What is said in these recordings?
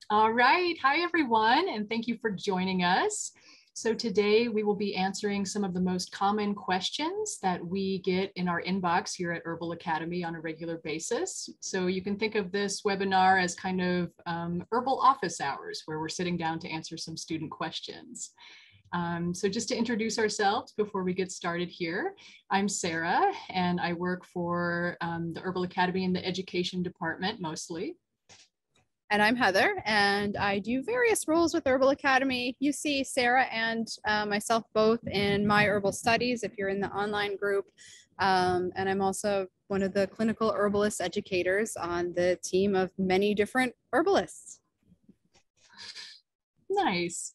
All right. Hi, everyone, and thank you for joining us. So today we will be answering some of the most common questions that we get in our inbox here at Herbal Academy on a regular basis. So you can think of this webinar as kind of herbal office hours, where we're sitting down to answer some student questions. So just to introduce ourselves before we get started here, I'm Sarah, and I work for the Herbal Academy in the education department mostly. And I'm Heather, and I do various roles with Herbal Academy. You see Sarah and myself both in My Herbal Studies if you're in the online group. And I'm also one of the clinical herbalist educators on the team of many different herbalists. Nice.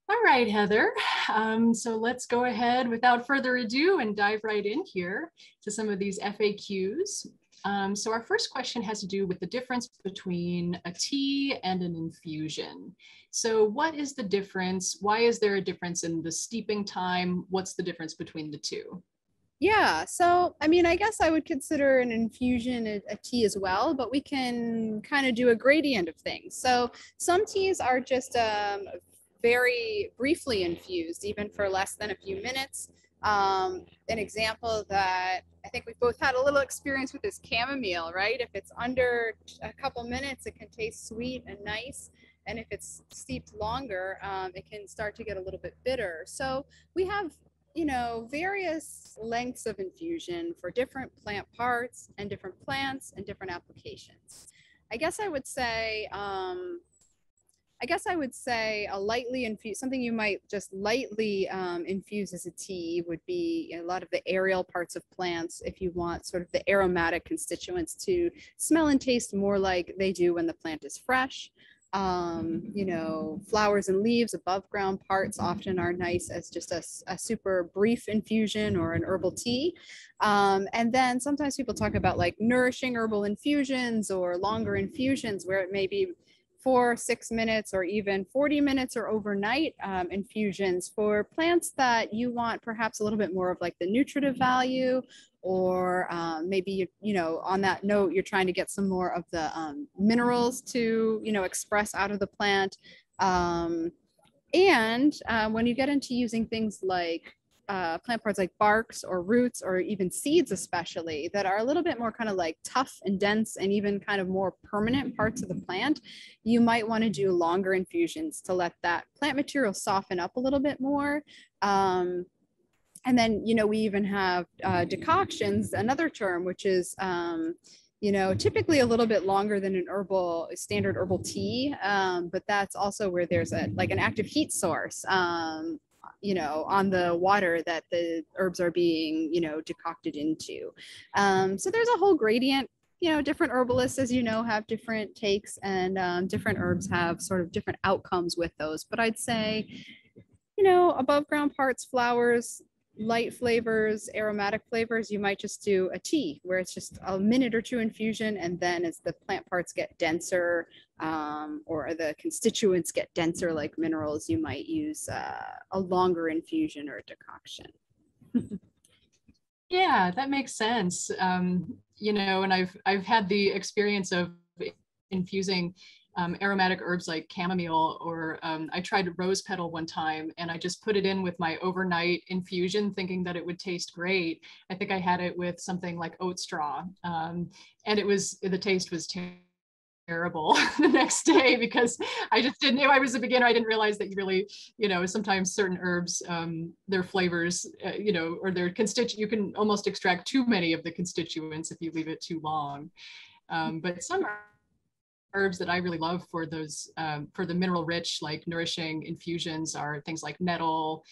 All right, Heather. So let's go ahead without further ado and dive right in here to some of these FAQs. So our first question has to do with the difference between a tea and an infusion. So what is the difference? Why is there a difference in the steeping time? What's the difference between the two? Yeah, so I mean, I guess I would consider an infusion a tea as well, but we can kind of do a gradient of things. So some teas are just very briefly infused, even for less than a few minutes. An example that I think we've both had a little experience with is chamomile, right? If it's under a couple minutes, it can taste sweet and nice. And if it's steeped longer, it can start to get a little bit bitter. So we have, you know, various lengths of infusion for different plant parts and different plants and different applications. I guess I would say a lightly infused, something you might just lightly infuse as a tea would be a lot of the aerial parts of plants if you want sort of the aromatic constituents to smell and taste more like they do when the plant is fresh. You know, flowers and leaves, above ground parts often are nice as just a super brief infusion or an herbal tea. And then sometimes people talk about like nourishing herbal infusions or longer infusions where it may be 4-6 minutes or even 40 minutes or overnight infusions for plants that you want perhaps a little bit more of like the nutritive value, or maybe, you know, on that note, you're trying to get some more of the minerals to, you know, express out of the plant. And when you get into using things like plant parts like barks or roots or even seeds especially that are a little bit more kind of like tough and dense and even kind of more permanent parts of the plant, you might want to do longer infusions to let that plant material soften up a little bit more. And then, you know, we even have decoctions, another term, which is you know, typically a little bit longer than a standard herbal tea, but that's also where there's like an active heat source, you know, on the water that the herbs are being, you know, decocted into. So there's a whole gradient. You know, different herbalists, as you know, have different takes, and different herbs have sort of different outcomes with those. But I'd say, you know, above ground parts, flowers, light flavors, aromatic flavors, you might just do a tea where it's just a minute or two infusion, and then as the plant parts get denser or the constituents get denser like minerals, you might use a longer infusion or a decoction. Yeah, that makes sense. You know, and I've had the experience of infusing aromatic herbs like chamomile, or I tried rose petal one time and I just put it in with my overnight infusion thinking that it would taste great. I think I had it with something like oat straw, and the taste was terrible the next day because I just didn't, if I was a beginner, I didn't realize that you really, you know, sometimes certain herbs, their flavors, you know, or their you can almost extract too many of the constituents if you leave it too long. But some herbs that I really love for those, for the mineral rich, like nourishing infusions are things like nettle,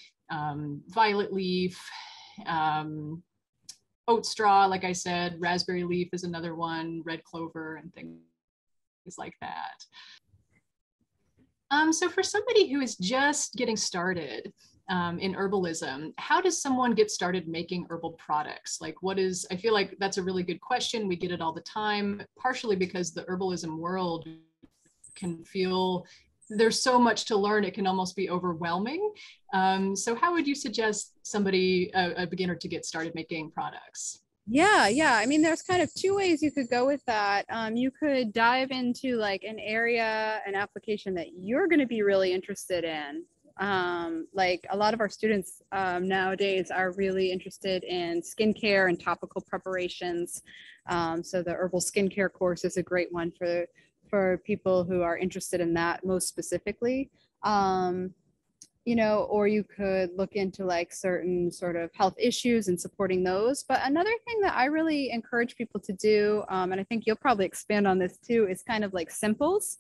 violet leaf, oat straw, like I said, raspberry leaf is another one, red clover and things like that. So for somebody who is just getting started in herbalism, how does someone get started making herbal products? Like I feel like that's a really good question. We get it all the time, partially because the herbalism world can feel there's so much to learn, it can almost be overwhelming. So how would you suggest somebody, a beginner, to get started making products? Yeah. I mean, there's kind of two ways you could go with that. You could dive into like an area, an application that you're going to be really interested in. Like a lot of our students nowadays are really interested in skincare and topical preparations. So the herbal skincare course is a great one for people who are interested in that most specifically. You know, or you could look into like certain sort of health issues and supporting those. But another thing that I really encourage people to do, and I think you'll probably expand on this too, is kind of like simples.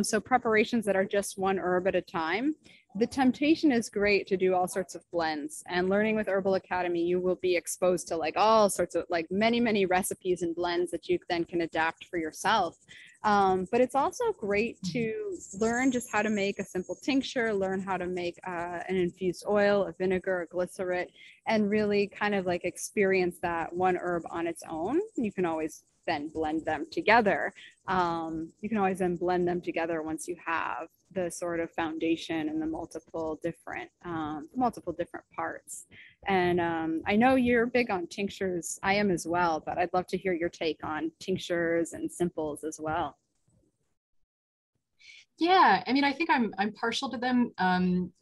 So preparations that are just one herb at a time. The temptation is great to do all sorts of blends, and learning with Herbal Academy, you will be exposed to like all sorts of like many recipes and blends that you then can adapt for yourself. But it's also great to learn just how to make a simple tincture, learn how to make an infused oil, a vinegar, a glycerin, and really kind of like experience that one herb on its own. You can always then blend them together. You can always then blend them together once you have the sort of foundation and the multiple different parts. And I know you're big on tinctures. I am as well, but I'd love to hear your take on tinctures and simples as well. Yeah, I mean, I think I'm partial to them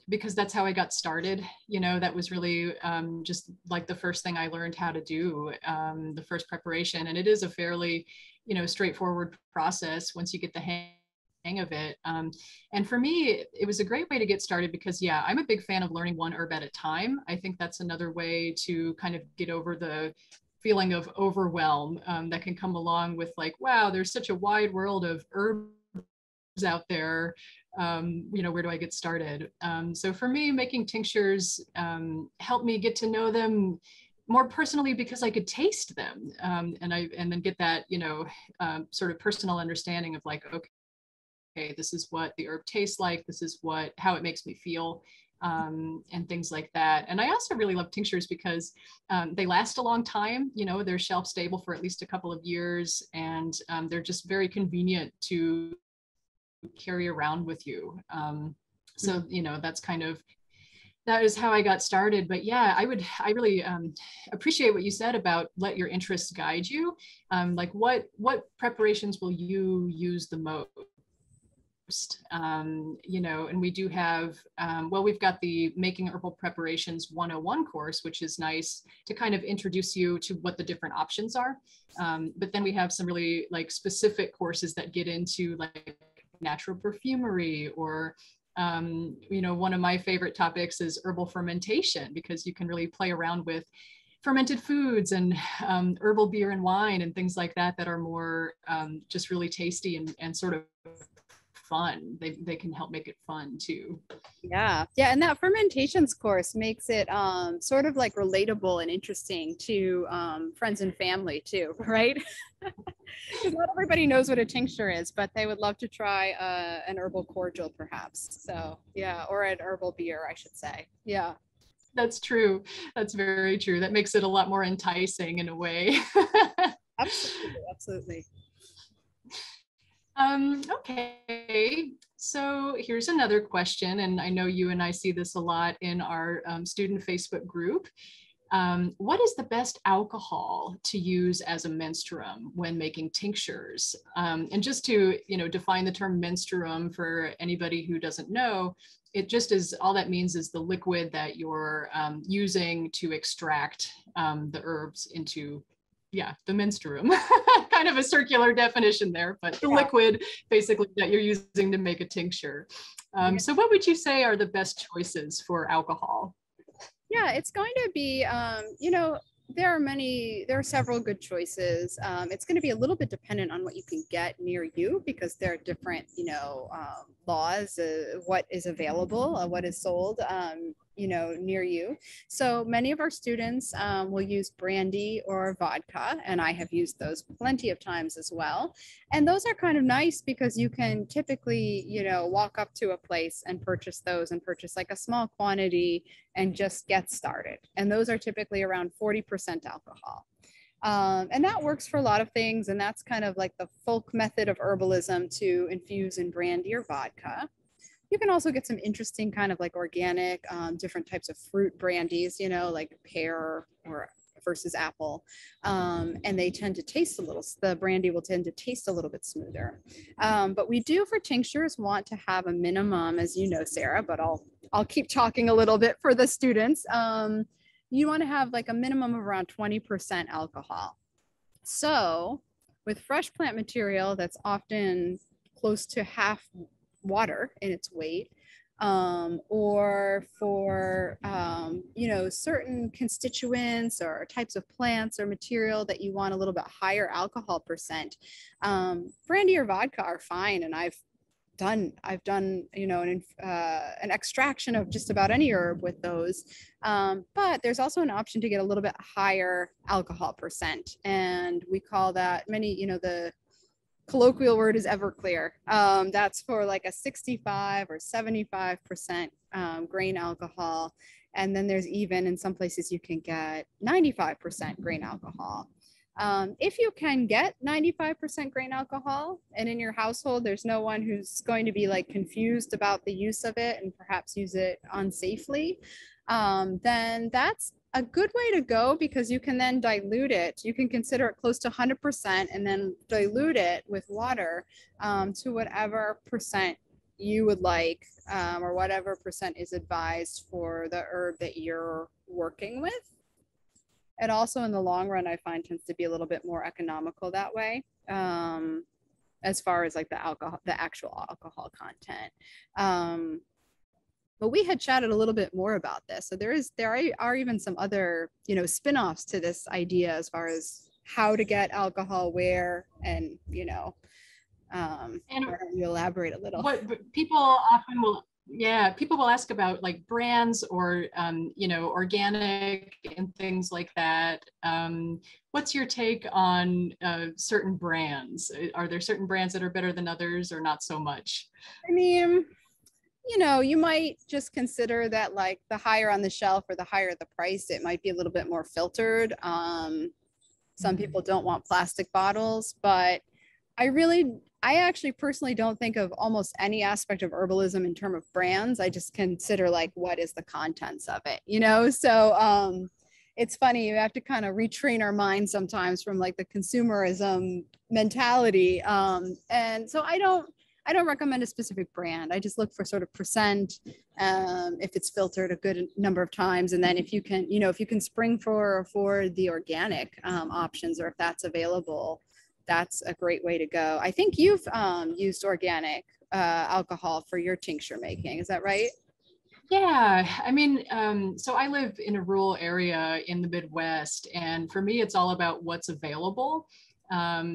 because that's how I got started. You know, that was really just like the first thing I learned how to do, the first preparation, and it is a fairly, you know, straightforward process once you get the hang of it. And for me, it was a great way to get started because, yeah, I'm a big fan of learning one herb at a time. I think that's another way to kind of get over the feeling of overwhelm that can come along with like, wow, there's such a wide world of herbs out there. You know, where do I get started? So for me, making tinctures helped me get to know them more personally because I could taste them, and then get that, you know, sort of personal understanding of like, okay, this is what the herb tastes like, this is how it makes me feel, and things like that. And I also really love tinctures because they last a long time. You know, they're shelf stable for at least a couple of years, and they're just very convenient to carry around with you. So, you know, that is how I got started. But yeah, I really appreciate what you said about let your interests guide you. Like what preparations will you use the most? You know, and we do have, well, we've got the Making Herbal Preparations 101 course, which is nice to kind of introduce you to what the different options are. But then we have some really like specific courses that get into like natural perfumery, or you know, one of my favorite topics is herbal fermentation, because you can really play around with fermented foods and herbal beer and wine and things like that are more just really tasty and sort of fun. They can help make it fun too. Yeah, and that fermentations course makes it sort of like relatable and interesting to friends and family too, right? Because not everybody knows what a tincture is, but they would love to try an herbal cordial perhaps. So yeah, or an herbal beer, I should say. Yeah. That's true. That's very true. That makes it a lot more enticing in a way. Absolutely. Okay, so here's another question, and I know you and I see this a lot in our student Facebook group. What is the best alcohol to use as a menstruum when making tinctures? And just to, you know, define the term menstruum for anybody who doesn't know, it just is, all that means is the liquid that you're using to extract the herbs into, yeah, the menstruum. Kind of a circular definition there, but the liquid basically that you're using to make a tincture. So what would you say are the best choices for alcohol? Yeah, it's going to be, you know, there are several good choices. It's going to be a little bit dependent on what you can get near you, because there are different, you know, laws, what is available, what is sold, you know, near you. So many of our students will use brandy or vodka, and I have used those plenty of times as well. And those are kind of nice because you can typically, you know, walk up to a place and purchase those, and purchase like a small quantity and just get started. And those are typically around 40% alcohol. And that works for a lot of things. And that's kind of like the folk method of herbalism, to infuse in brandy or vodka. You can also get some interesting kind of like organic, different types of fruit brandies, you know, like pear or versus apple. And they tend to taste a little, the brandy will tend to taste a little bit smoother. But we do for tinctures want to have a minimum, as you know, Sarah, but I'll keep talking a little bit for the students. You want to have like a minimum of around 20% alcohol. So with fresh plant material that's often close to half water in its weight, or for, you know, certain constituents or types of plants or material that you want a little bit higher alcohol percent, brandy or vodka are fine. And I've done, you know, an extraction of just about any herb with those. But there's also an option to get a little bit higher alcohol percent. And we call that you know, the colloquial word is Everclear. That's for like a 65 or 75% grain alcohol. And then there's even in some places you can get 95% grain alcohol. If you can get 95% grain alcohol and in your household, there's no one who's going to be like confused about the use of it and perhaps use it unsafely, then that's a good way to go, because you can then dilute it. You can consider it close to 100% and then dilute it with water to whatever percent you would like, or whatever percent is advised for the herb that you're working with. And also in the long run, I find tends to be a little bit more economical that way, as far as like the actual alcohol content. But we had chatted a little bit more about this. So there are even some other, you know, spin-offs to this idea as far as how to get alcohol where, and, you know, and you elaborate a little. What people often will, people will ask about like brands or, you know, organic and things like that. What's your take on certain brands? Are there certain brands that are better than others or not so much? I mean, you know, you might just consider that like the higher on the shelf or the higher the price, it might be a little bit more filtered. Some people don't want plastic bottles, but I actually personally don't think of almost any aspect of herbalism in terms of brands. I just consider like, what is the contents of it, you know? So it's funny, you have to kind of retrain our minds sometimes from like the consumerism mentality. And so I don't recommend a specific brand. I just look for sort of percent, if it's filtered a good number of times. And then if you can, you know, if you can spring for the organic options, or if that's available, that's a great way to go. I think you've used organic alcohol for your tincture making. Is that right? Yeah, I mean, so I live in a rural area in the Midwest, and for me, it's all about what's available.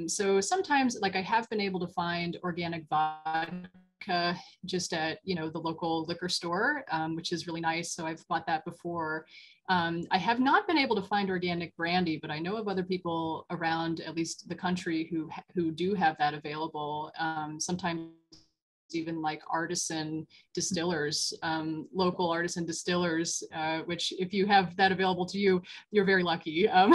So sometimes, like, I have been able to find organic vodka just at, you know, the local liquor store, which is really nice. So I've bought that before. I have not been able to find organic brandy, but I know of other people around at least the country who do have that available. Sometimes even like artisan distillers, local artisan distillers, which if you have that available to you, you're very lucky. And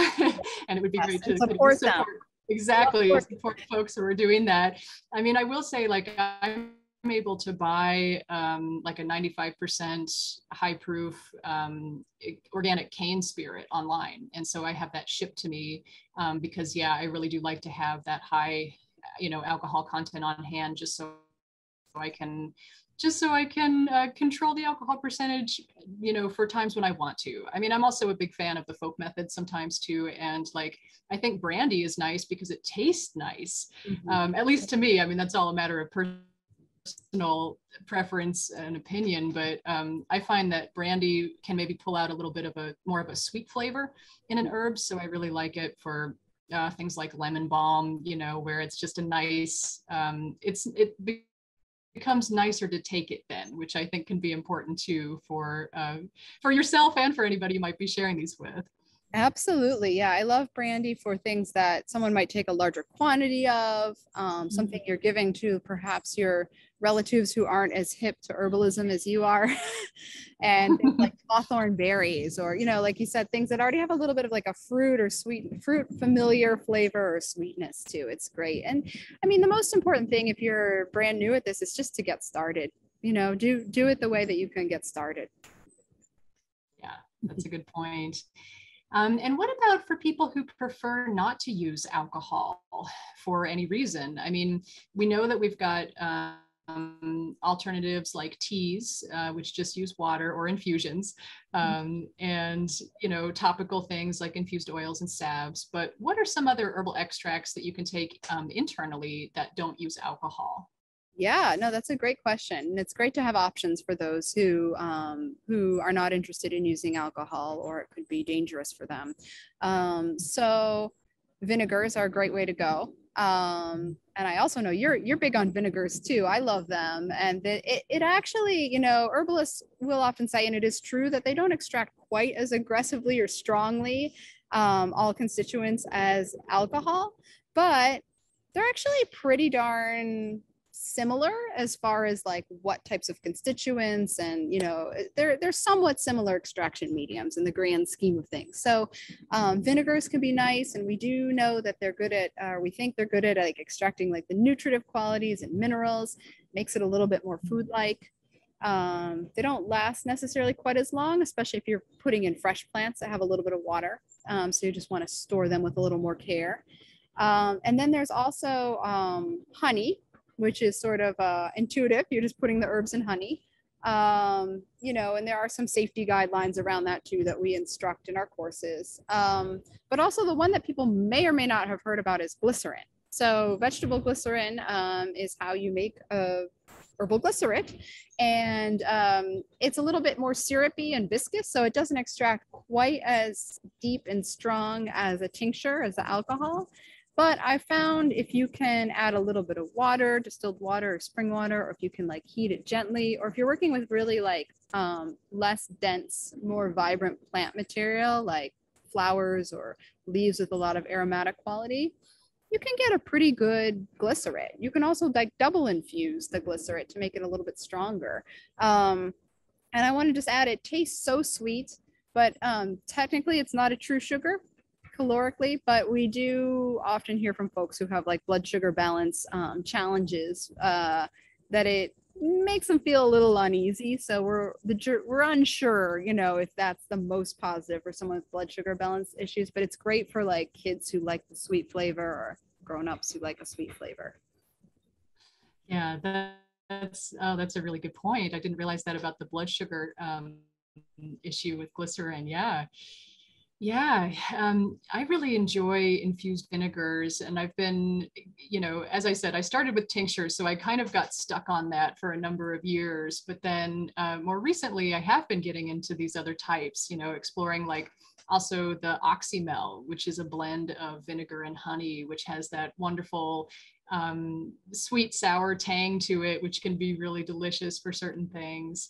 it would be great to support them. Exactly, support folks who are doing that. I mean, I will say, like, I'm able to buy like a 95% high proof organic cane spirit online. And so I have that shipped to me because, yeah, I really do like to have that high, you know, alcohol content on hand, just so I can control the alcohol percentage, you know, for times when I want to. I mean, I'm also a big fan of the folk method sometimes too. And like, I think brandy is nice because it tastes nice, at least to me. I mean, that's all a matter of personal preference and opinion, but I find that brandy can maybe pull out a little bit of more of a sweet flavor in an herb. So I really like it for things like lemon balm, you know, where it's just a nice, it becomes nicer to take it then, which I think can be important too for yourself and for anybody you might be sharing these with. Absolutely. Yeah. I love brandy for things that someone might take a larger quantity of, something you're giving to perhaps your relatives who aren't as hip to herbalism as you are, and things like hawthorn berries, or, you know, like you said, things that already have a little bit of like a fruit familiar flavor or sweetness too. It's great. And I mean, the most important thing if you're brand new at this is just to get started, you know, do it the way that you can get started. Yeah, that's a good point. And what about for people who prefer not to use alcohol for any reason? I mean, we know that we've got alternatives like teas, which just use water, or infusions, and topical things like infused oils and salves. But what are some other herbal extracts that you can take internally that don't use alcohol? Yeah, no, that's a great question. And it's great to have options for those who are not interested in using alcohol, or it could be dangerous for them. So vinegars are a great way to go. And I also know you're big on vinegars too. I love them. And it actually, herbalists will often say, and it is true, that they don't extract quite as aggressively or strongly all constituents as alcohol, but they're actually pretty darn similar as far as like what types of constituents, and they're somewhat similar extraction mediums in the grand scheme of things. So vinegars can be nice, and we do know that they're good at, we think they're good at like extracting like the nutritive qualities and minerals, makes it a little bit more food-like. They don't last necessarily quite as long, especially if you're putting in fresh plants that have a little bit of water, so you just want to store them with a little more care. And then there's also honey, which is sort of intuitive. You're just putting the herbs in honey. And there are some safety guidelines around that too that we instruct in our courses. But also the one that people may or may not have heard about is glycerin. So vegetable glycerin is how you make a herbal glycerin. And it's a little bit more syrupy and viscous, so it doesn't extract quite as deep and strong as a tincture, as the alcohol. But I found if you can add a little bit of water, distilled water or spring water, or if you can like heat it gently, or if you're working with really like less dense, more vibrant plant material like flowers or leaves with a lot of aromatic quality, you can get a pretty good glycerin. You can also like double infuse the glycerin to make it a little bit stronger. And I want to just add, it tastes so sweet, but technically it's not a true sugar calorically, but we do often hear from folks who have like blood sugar balance challenges that it makes them feel a little uneasy. So we're unsure, if that's the most positive for someone with blood sugar balance issues, but it's great for like kids who like the sweet flavor, or grown-ups who like a sweet flavor. Yeah, that's a really good point. I didn't realize that about the blood sugar issue with glycerin. Yeah, I really enjoy infused vinegars, and I've been, as I said, I started with tinctures, so I kind of got stuck on that for a number of years. But then more recently, I have been getting into these other types, exploring like also the oxymel, which is a blend of vinegar and honey, which has that wonderful sweet sour tang to it, which can be really delicious for certain things.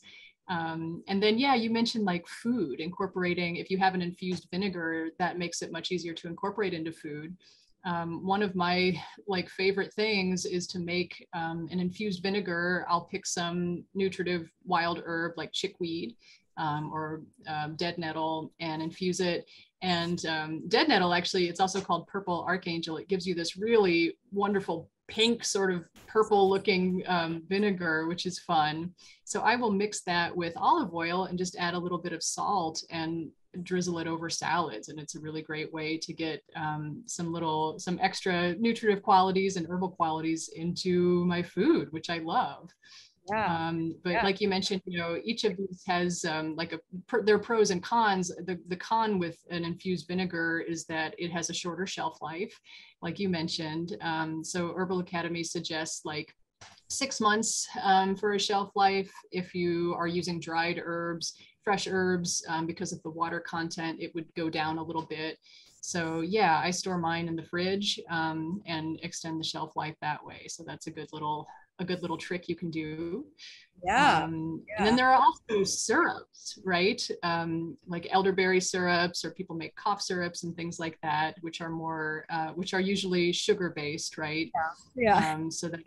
And then, yeah, you mentioned like food, incorporating, if you have an infused vinegar, that makes it much easier to incorporate into food. One of my like favorite things is to make an infused vinegar. I'll pick some nutritive wild herb like chickweed or dead nettle and infuse it. And dead nettle, actually, it's also called purple archangel. It gives you this really wonderful pink sort of purple looking vinegar, which is fun. So I will mix that with olive oil and just add a little bit of salt and drizzle it over salads. And it's a really great way to get some extra nutritive qualities and herbal qualities into my food, which I love. Yeah. But yeah, like you mentioned, each of these has their pros and cons. The con with an infused vinegar is that it has a shorter shelf life, like you mentioned. So Herbal Academy suggests like 6 months for a shelf life. If you are using dried herbs, fresh herbs, because of the water content, it would go down a little bit. So yeah, I store mine in the fridge and extend the shelf life that way. So that's a good little trick you can do. Yeah. And then there are also syrups, right? Like elderberry syrups, or people make cough syrups and things like that, which are usually sugar based, right? Yeah. So that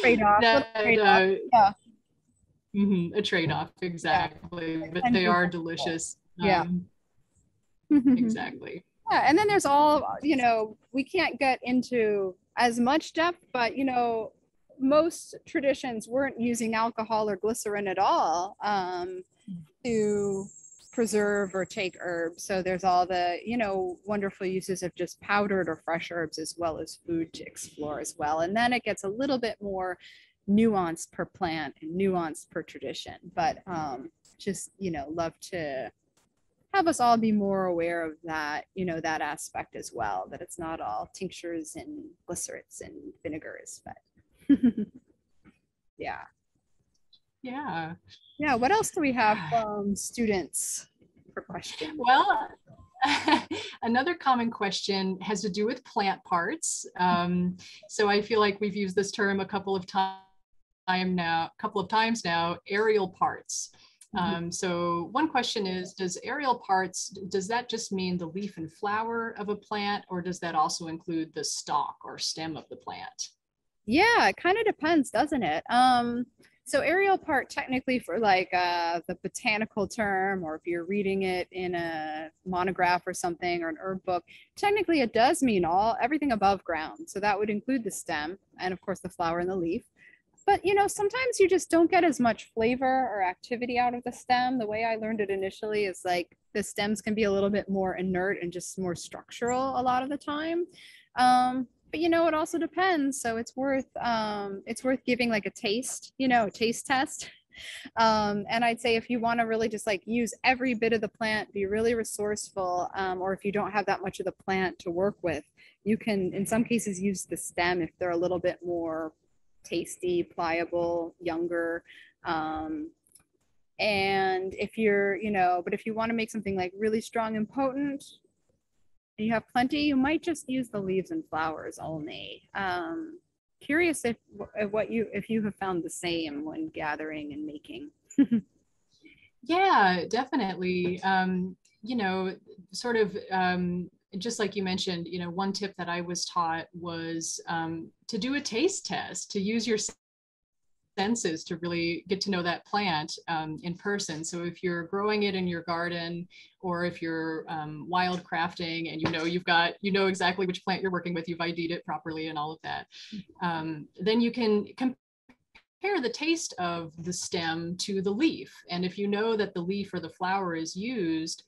Trade-off. Yeah. A trade-off, exactly. Yeah. But they are delicious. Yeah. Exactly. Yeah, and then there's all, we can't get into as much depth, but most traditions weren't using alcohol or glycerin at all to preserve or take herbs. So there's all the, you know, wonderful uses of just powdered or fresh herbs as well as food to explore as well. And then it gets a little bit more nuanced per plant and nuanced per tradition. But just, you know, love to have us all be more aware of that, you know, that aspect as well, that it's not all tinctures and glycerates and vinegars, but yeah. Yeah. Yeah. What else do we have from students for questions? Well, another common question has to do with plant parts. So I feel like we've used this term a couple of times now, aerial parts. So one question is, does aerial parts, does that just mean the leaf and flower of a plant, or does that also include the stalk or stem of the plant? Yeah, it kind of depends, doesn't it? So aerial part, technically, for like the botanical term, or if you're reading it in a monograph or something, or an herb book, technically it does mean everything above ground. So that would include the stem and of course the flower and the leaf. But you know, sometimes you just don't get as much flavor or activity out of the stem. The way I learned it initially is like the stems can be a little bit more inert and just more structural a lot of the time. But you know, it also depends. So it's worth giving like a taste, you know, a taste test. And I'd say if you want to really just like use every bit of the plant, be really resourceful, or if you don't have that much of the plant to work with, you can in some cases use the stem if they're a little bit more tasty, pliable, younger. And if you're, you know, but if you want to make something like really strong and potent, and you have plenty, you might just use the leaves and flowers only. Curious if you have found the same when gathering and making. Yeah, definitely. You know, sort of just like you mentioned, you know, one tip that I was taught was to do a taste test, to use your senses to really get to know that plant in person. So if you're growing it in your garden, or if you're wild crafting and you know exactly which plant you're working with, you've ID'd it properly and all of that, then you can compare the taste of the stem to the leaf. And if you know that the leaf or the flower is used,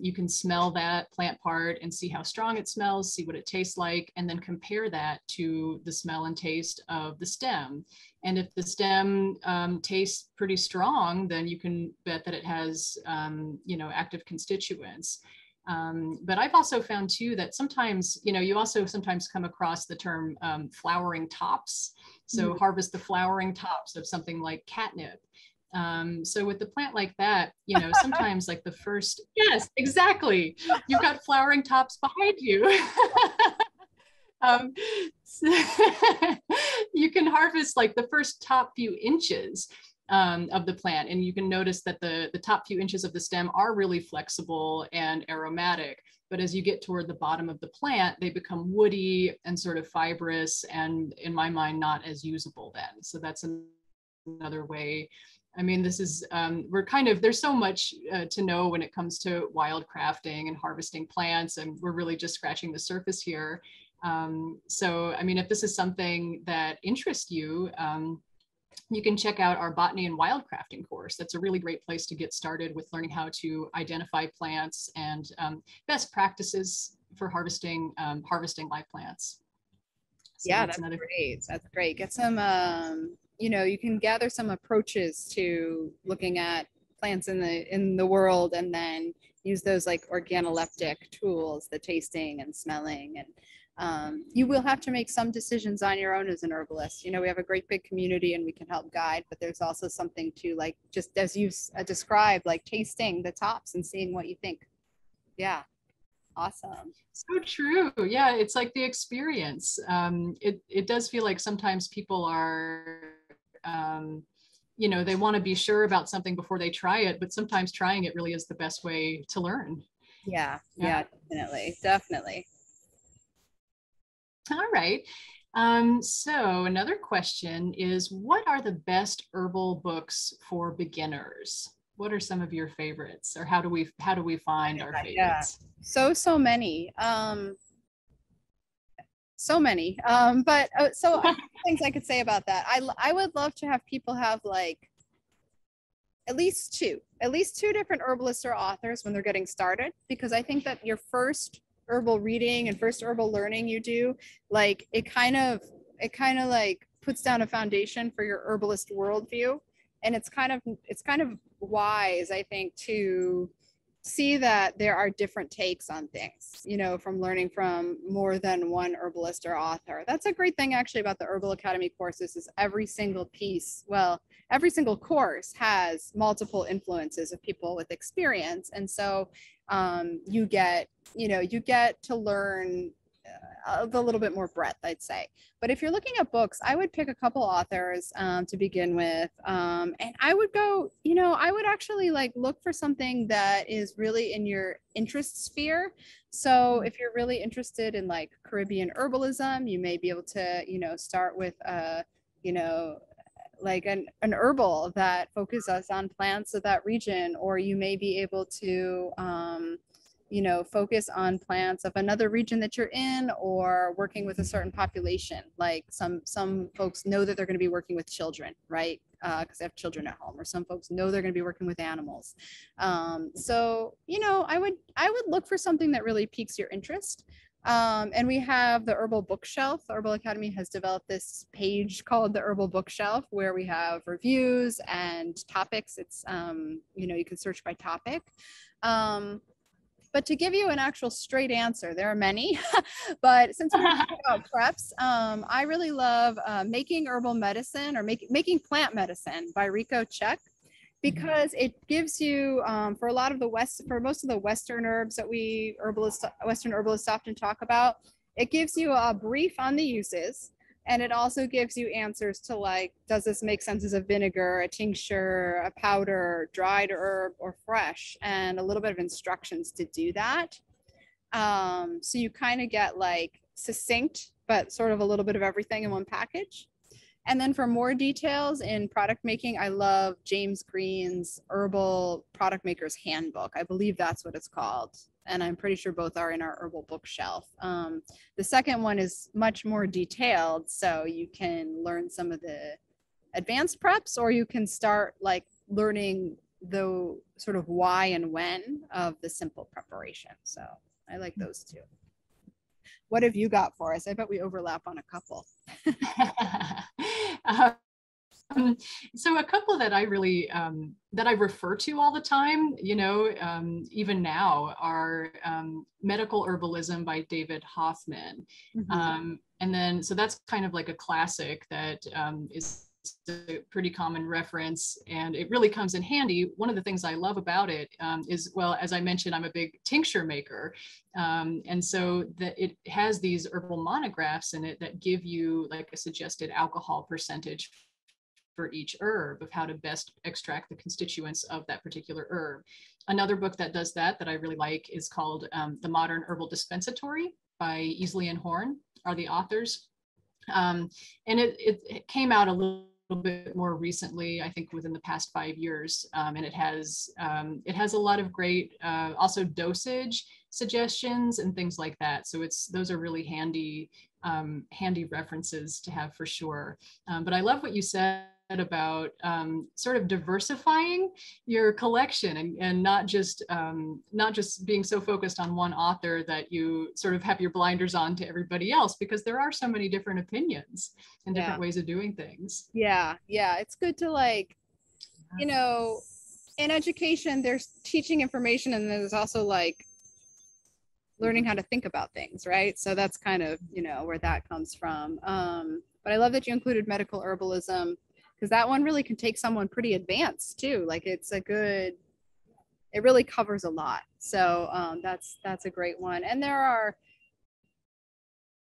you can smell that plant part and see how strong it smells, see what it tastes like, and then compare that to the smell and taste of the stem. And if the stem tastes pretty strong, then you can bet that it has, you know, active constituents. But I've also found too that sometimes, you know, you also sometimes come across the term flowering tops. So harvest the flowering tops of something like catnip. So with the plant like that, you know, sometimes like the first, yes, exactly. You've got flowering tops behind you. You can harvest like the first top few inches of the plant, and you can notice that the top few inches of the stem are really flexible and aromatic. But as you get toward the bottom of the plant, they become woody and sort of fibrous, and in my mind, not as usable then. So that's another way. I mean, this is, there's so much to know when it comes to wild crafting and harvesting plants, and we're really just scratching the surface here. So, I mean, if this is something that interests you, you can check out our botany and wild crafting course. That's a really great place to get started with learning how to identify plants and best practices for harvesting live plants. So yeah, that's great. That's great. Get some, you know, you can gather some approaches to looking at plants in the world, and then use those like organoleptic tools, the tasting and smelling. And you will have to make some decisions on your own as an herbalist. You know, we have a great big community and we can help guide, but there's also something to like, just as you described, like tasting the tops and seeing what you think. Yeah. Awesome. So true. Yeah, it's like the experience. It does feel like sometimes people are, you know, they want to be sure about something before they try it, but sometimes trying it really is the best way to learn. Yeah, definitely. All right. So another question is, what are the best herbal books for beginners? What are some of your favorites, or how do we find our favorites? Yeah. So many. But so things I could say about that. I would love to have people have like at least two different herbalists or authors when they're getting started, because I think that your first herbal reading and first herbal learning you do, like it kind of like puts down a foundation for your herbalist worldview. And it's kind of wise, I think, to see that there are different takes on things, you know, from learning from more than one herbalist or author. That's a great thing actually about the Herbal Academy courses, is every single piece, well, every single course has multiple influences of people with experience. And so you get to learn a little bit more breadth, I'd say. But if you're looking at books, I would pick a couple authors to begin with. And I would go, you know, I would actually like look for something that is really in your interest sphere. So if you're really interested in like Caribbean herbalism, you may be able to, you know, start with, you know, like an herbal that focuses on plants of that region, or you may be able to, you know, focus on plants of another region that you're in, or working with a certain population. Like some folks know that they're going to be working with children, right? Because they have children at home, or some folks know they're going to be working with animals. So, you know, I would look for something that really piques your interest. And we have the Herbal Bookshelf. The Herbal Academy has developed this page called the Herbal Bookshelf, where we have reviews and topics. It's, you know, you can search by topic. But to give you an actual straight answer, there are many, but since we're talking about preps, I really love Making Herbal Medicine, or Making Plant Medicine by Rico Check, because it gives you, for most of the Western herbs that Western herbalists often talk about, it gives you a brief on the uses. And it also gives you answers to like, does this make sense as a vinegar, a tincture, a powder, dried herb, or fresh? And a little bit of instructions to do that. So you kind of get like succinct, but sort of a little bit of everything in one package. And then for more details in product making, I love James Green's Herbal Product Maker's Handbook. I believe that's what it's called. And I'm pretty sure both are in our Herbal Bookshelf. The second one is much more detailed, so you can learn some of the advanced preps, or you can start like learning the sort of why and when of the simple preparation. So I like those two. What have you got for us? I bet we overlap on a couple. So a couple that I really that I refer to all the time, you know, even now, are Medical Herbalism by David Hoffman. And then, so that's kind of like a classic that is a pretty common reference, and it really comes in handy. One of the things I love about it is, well, as I mentioned, I'm a big tincture maker. And so that it has these herbal monographs in it that give you like a suggested alcohol percentage for each herb, of how to best extract the constituents of that particular herb. Another book that does that I really like is called The Modern Herbal Dispensatory by Easley and Horn are the authors. And it came out a little bit more recently, I think within the past 5 years. And it has a lot of great also dosage suggestions and things like that. So those are really handy references to have for sure. But I love what you said about sort of diversifying your collection, and not just being so focused on one author that you sort of have your blinders on to everybody else, because there are so many different opinions and different ways of doing things. Yeah, it's good to like, you know, in education there's teaching information, and there's also like learning how to think about things, right? So that's kind of, you know, where that comes from. But I love that you included medical herbalism, because that one really can take someone pretty advanced too. Like it really covers a lot. So that's a great one. And there are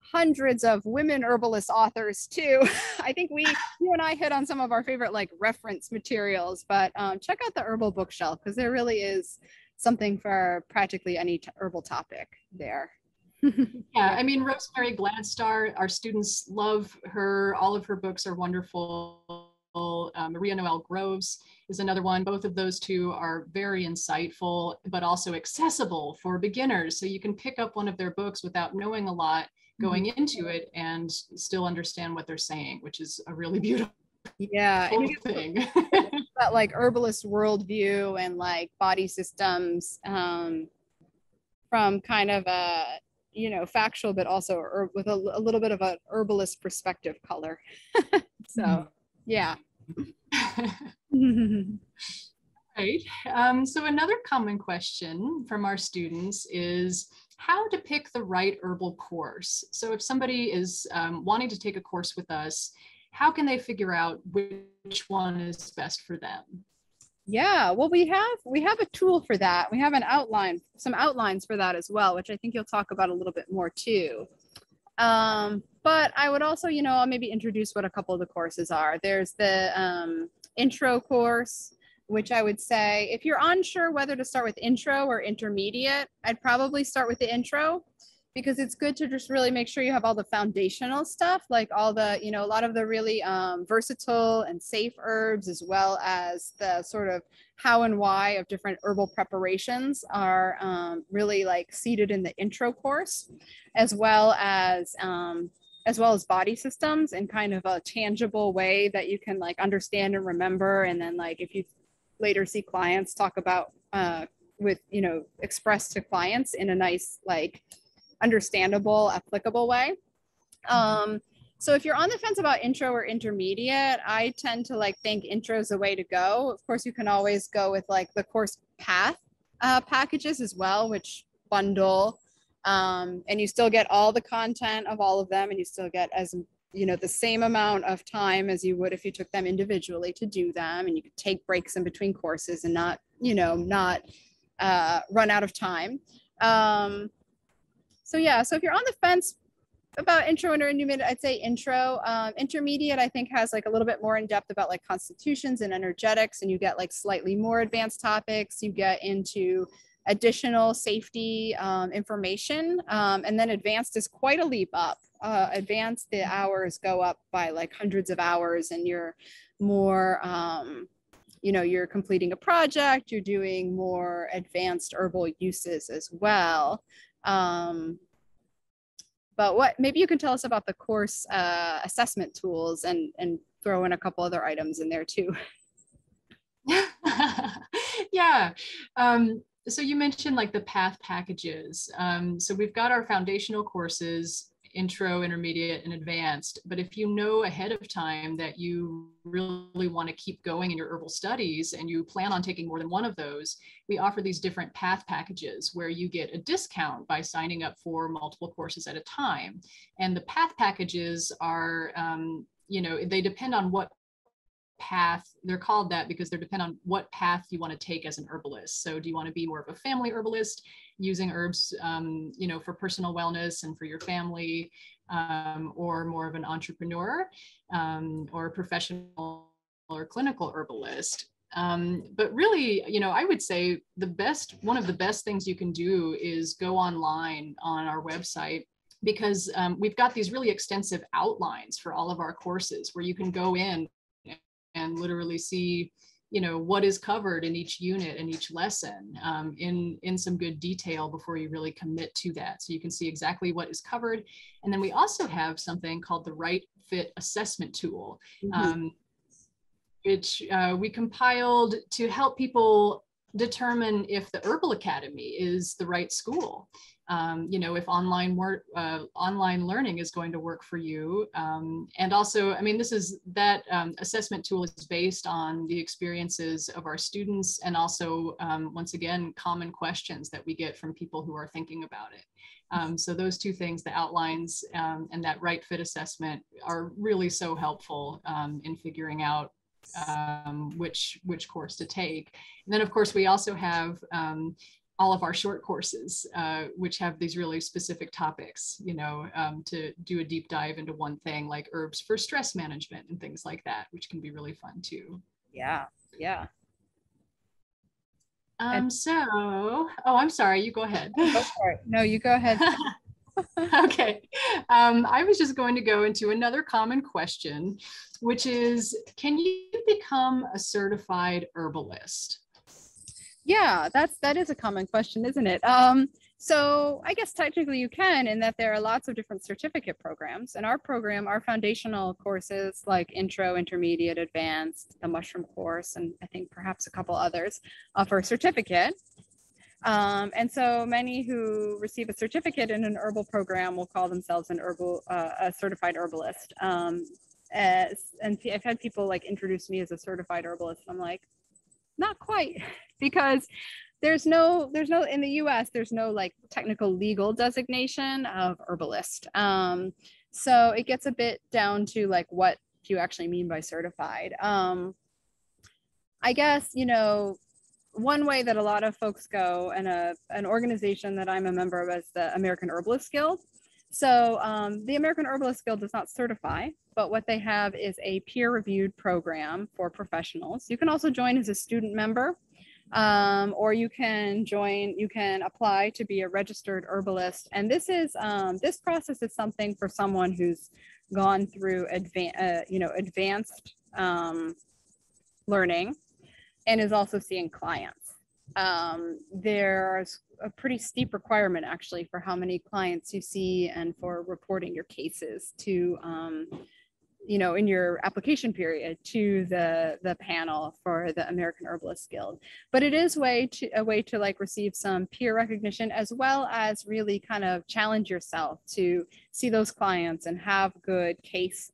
hundreds of women herbalist authors too. I think you and I hit on some of our favorite like reference materials, but check out the Herbal Bookshelf, because there really is something for practically any herbal topic there. Yeah, I mean, Rosemary Gladstar, our students love her. All of her books are wonderful. Maria Noel Groves is another one. Both of those two are very insightful, but also accessible for beginners. So you can pick up one of their books without knowing a lot going into it and still understand what they're saying, which is a really beautiful thing. that like herbalist worldview and like body systems from kind of a, you know, factual, but also with a little bit of a herbalist perspective color. So, yeah. Right. So another common question from our students is how to pick the right herbal course. So if somebody is wanting to take a course with us, how can they figure out which one is best for them? Yeah, well, we have a tool for that. We have an outline, some outlines for that as well, which I think you'll talk about a little bit more too. But I would also, you know, I'll maybe introduce what a couple of the courses are. There's the intro course, which I would say if you're unsure whether to start with intro or intermediate, I'd probably start with the intro, because it's good to just really make sure you have all the foundational stuff, like all the, you know, a lot of the really versatile and safe herbs, as well as the sort of how and why of different herbal preparations are really like seated in the intro course, as well as body systems in kind of a tangible way that you can like understand and remember. And then like if you later see clients talk about with, you know, express to clients in a nice, like understandable, applicable way. So if you're on the fence about intro or intermediate, I tend to like think intro is the way to go. Of course, you can always go with like the course path packages as well, which bundle, and you still get all the content of all of them, and you still get, as you know, the same amount of time as you would if you took them individually to do them, and you could take breaks in between courses and not, you know, not run out of time. So yeah, so if you're on the fence about intro and intermediate, I'd say intro. Intermediate, I think, has like a little bit more in depth about like constitutions and energetics, and you get like slightly more advanced topics. You get into additional safety information, and then advanced is quite a leap up. Advanced, the hours go up by like hundreds of hours, and you're more, you know, you're completing a project, you're doing more advanced herbal uses as well. But what, maybe you can tell us about the course assessment tools and throw in a couple other items in there too. Yeah. So you mentioned like the path packages. So we've got our foundational courses, intro, intermediate, and advanced. But if you know ahead of time that you really want to keep going in your herbal studies and you plan on taking more than one of those, we offer these different path packages where you get a discount by signing up for multiple courses at a time. And the path packages are, you know, they depend on what path. They're called that because they depend on what path you want to take as an herbalist. So do you want to be more of a family herbalist, using herbs, you know, for personal wellness and for your family, or more of an entrepreneur, or a professional or clinical herbalist? But really, you know, I would say one of the best things you can do is go online on our website, because we've got these really extensive outlines for all of our courses where you can go in and literally see, you know, what is covered in each unit and each lesson in some good detail before you really commit to that. So you can see exactly what is covered. And then we also have something called the Right Fit Assessment Tool, which we compiled to help people determine if the Herbal Academy is the right school. You know, if online learning is going to work for you. And also, I mean, that assessment tool is based on the experiences of our students, and also, once again, common questions that we get from people who are thinking about it. So those two things, the outlines and that right fit assessment, are really so helpful in figuring out which course to take. And then, of course, we also have all of our short courses, which have these really specific topics, you know, to do a deep dive into one thing, like herbs for stress management and things like that, which can be really fun too. Yeah, yeah. Oh, I'm sorry, you go ahead. Go for it. No, you go ahead. Okay. I was just going to go into another common question, which is, can you become a certified herbalist? Yeah, that is a common question, isn't it? So I guess technically you can, in that there are lots of different certificate programs. And our program, our foundational courses like intro, intermediate, advanced, the mushroom course, and I think perhaps a couple others offer a certificate. And so many who receive a certificate in an herbal program will call themselves a certified herbalist. And I've had people like introduce me as a certified herbalist. I'm like, not quite, because there's no in the US there's no like technical legal designation of herbalist. So it gets a bit down to like what do you actually mean by certified. I guess, you know, one way that a lot of folks go, and an organization that I'm a member of is the American Herbalist Guild. So the American Herbalist Guild does not certify, but what they have is a peer-reviewed program for professionals. You can also join as a student member, or you can apply to be a registered herbalist. And this process is something for someone who's gone through advanced learning and is also seeing clients. There's a pretty steep requirement actually for how many clients you see and for reporting your cases to, in your application period to the panel for the American Herbalist Guild. But it is a way to like receive some peer recognition, as well as really kind of challenge yourself to see those clients and have good case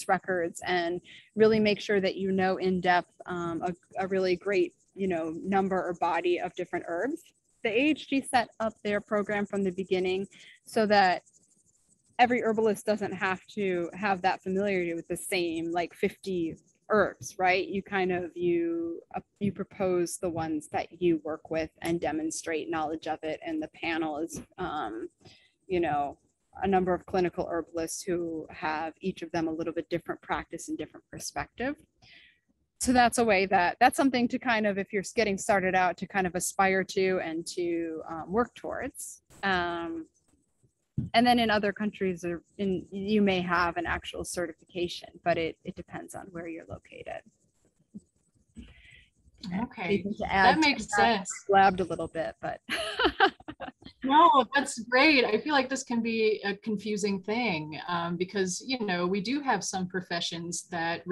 records, and really make sure that you know in depth a really great number or body of different herbs. The AHG set up their program from the beginning so that every herbalist doesn't have to have that familiarity with the same like 50 herbs, right? You propose the ones that you work with and demonstrate knowledge of it. And the panel is, a number of clinical herbalists who have each of them a little bit different practice and different perspective. So that's a way that's something to kind of, if you're getting started out, to kind of aspire to and to work towards. And then in other countries, you may have an actual certification, but it depends on where you're located. Okay, that makes sense. Blabbed a little bit, but. No, that's great. I feel like this can be a confusing thing because, we do have some professions that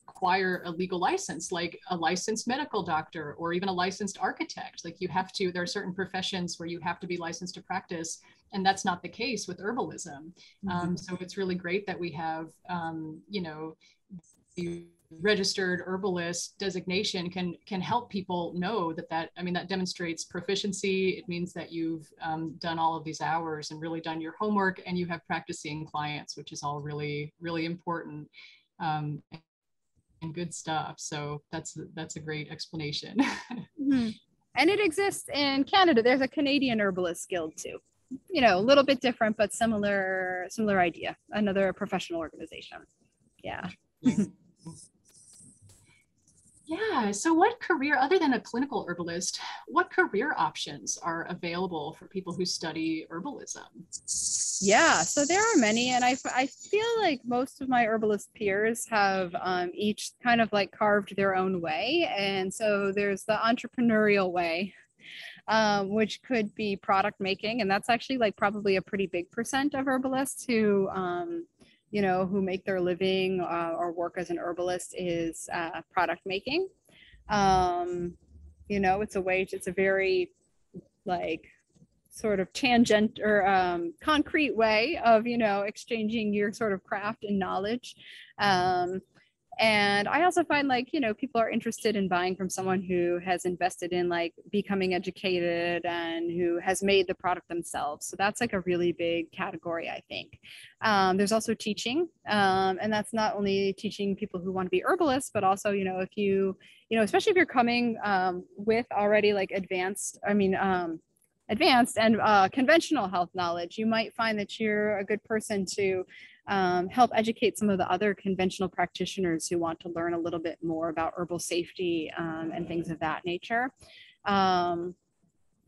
require a legal license, like a licensed medical doctor or even a licensed architect. Like there are certain professions where you have to be licensed to practice, and that's not the case with herbalism. So it's really great that we have, the registered herbalist designation can help people know that demonstrates proficiency. It means that you've done all of these hours and really done your homework, and you have practicing clients, which is all really, really important. And good stuff. So that's a great explanation. Mm-hmm. And it exists in Canada. There's a Canadian Herbalist Guild too. A little bit different, but similar idea. Another professional organization. Yeah. Yeah. So what career, other than a clinical herbalist, what career options are available for people who study herbalism? Yeah, so there are many, and I feel like most of my herbalist peers have each kind of like carved their own way. And so there's the entrepreneurial way, which could be product making, and that's actually like probably a pretty big percent of herbalists who who make their living or work as an herbalist is product making. It's a very like sort of tangent or concrete way of, exchanging your sort of craft and knowledge. And I also find like, people are interested in buying from someone who has invested in like becoming educated and who has made the product themselves. So that's like a really big category, I think. There's also teaching, and that's not only teaching people who want to be herbalists, but also, if you, especially if you're coming with already like advanced and conventional health knowledge, you might find that you're a good person to help educate some of the other conventional practitioners who want to learn a little bit more about herbal safety and things of that nature. And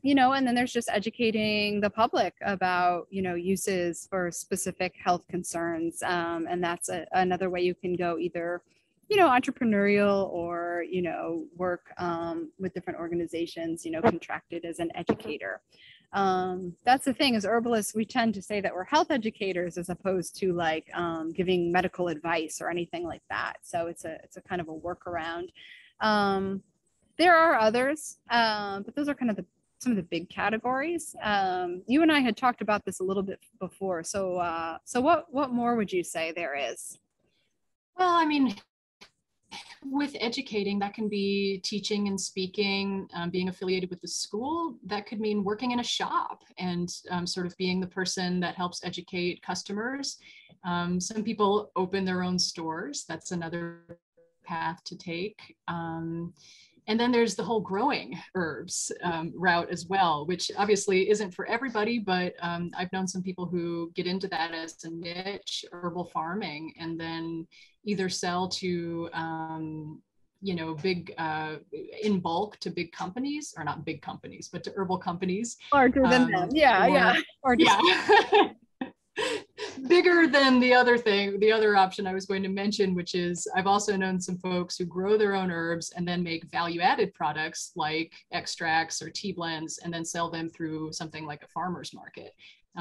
then there's just educating the public about, uses for specific health concerns. And that's another way you can go, either, entrepreneurial or, work with different organizations, contracted as an educator. That's the thing, as herbalists, we tend to say that we're health educators as opposed to like giving medical advice or anything like that. So it's a kind of a workaround. There are others, but those are kind of some of the big categories. You and I had talked about this a little bit before. So what more would you say there is? Well, I mean, with educating, that can be teaching and speaking, being affiliated with the school. That could mean working in a shop and sort of being the person that helps educate customers. Some people open their own stores. That's another path to take. And then there's the whole growing herbs route as well, which obviously isn't for everybody, but I've known some people who get into that as a niche, herbal farming, and then either sell to, you know, big, in bulk to big companies, or not big companies, but to herbal companies. Larger than them, yeah. Or just yeah. Bigger than the other option I was going to mention, which is I've also known some folks who grow their own herbs and then make value-added products like extracts or tea blends and then sell them through something like a farmer's market.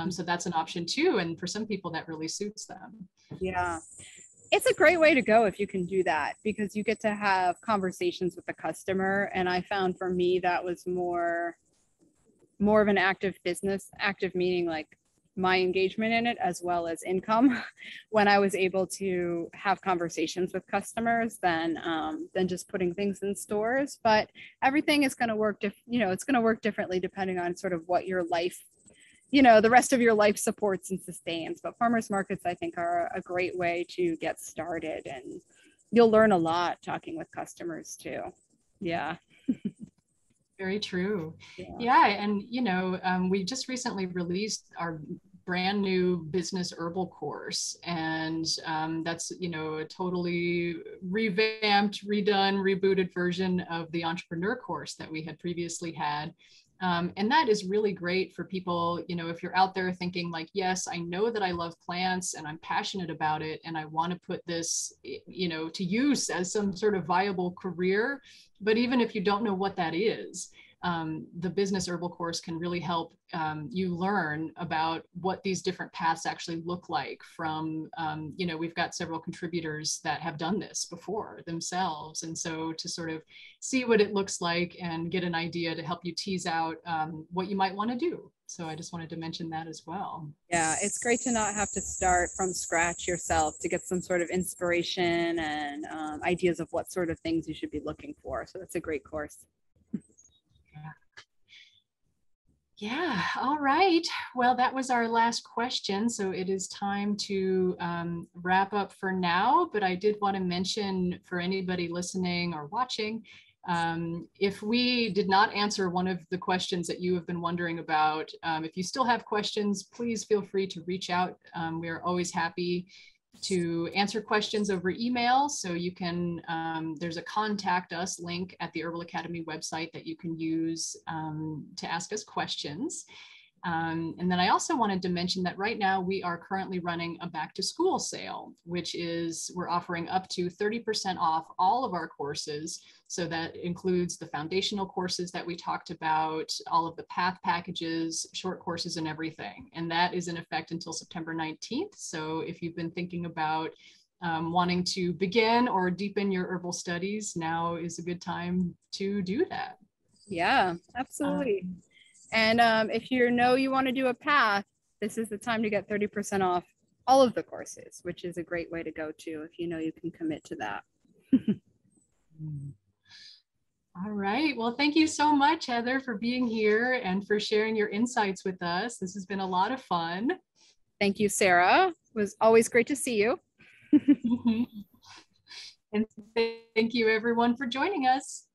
So that's an option too. And for some people that really suits them. Yeah. It's a great way to go if you can do that, because you get to have conversations with the customer. And I found for me that was more of an active business, active meaning like my engagement in it as well as income when I was able to have conversations with customers than just putting things in stores. But everything is going to work, it's going to work differently depending on sort of what your life, the rest of your life supports and sustains. But farmers markets, I think, are a great way to get started, and you'll learn a lot talking with customers too. Yeah. Very true. Yeah. And, we just recently released our brand new business herbal course. And that's, a totally revamped, redone, rebooted version of the entrepreneur course that we had previously had. And that is really great for people, if you're out there thinking like, yes, I know that I love plants and I'm passionate about it, and I want to put this, to use as some sort of viable career. But even if you don't know what that is, the business herbal course can really help you learn about what these different paths actually look like from, we've got several contributors that have done this before themselves. And so to sort of see what it looks like and get an idea to help you tease out what you might want to do. So I just wanted to mention that as well. Yeah, it's great to not have to start from scratch yourself, to get some sort of inspiration and ideas of what sort of things you should be looking for. So that's a great course. Yeah. All right. Well, that was our last question. So it is time to wrap up for now. But I did want to mention for anybody listening or watching, if we did not answer one of the questions that you have been wondering about, if you still have questions, please feel free to reach out. We are always happy to answer questions over email. So you can, there's a contact us link at the Herbal Academy website that you can use to ask us questions. And then I also wanted to mention that right now we are currently running a back to school sale, which is we're offering up to 30% off all of our courses. So that includes the foundational courses that we talked about, all of the path packages, short courses, and everything. And that is in effect until September 19th. So if you've been thinking about wanting to begin or deepen your herbal studies, now is a good time to do that. Yeah, absolutely. And if you want to do a path, this is the time to get 30% off all of the courses, which is a great way to go to if you can commit to that. All right. Well, thank you so much, Heather, for being here and for sharing your insights with us. This has been a lot of fun. Thank you, Sarah. It was always great to see you. And thank you, everyone, for joining us.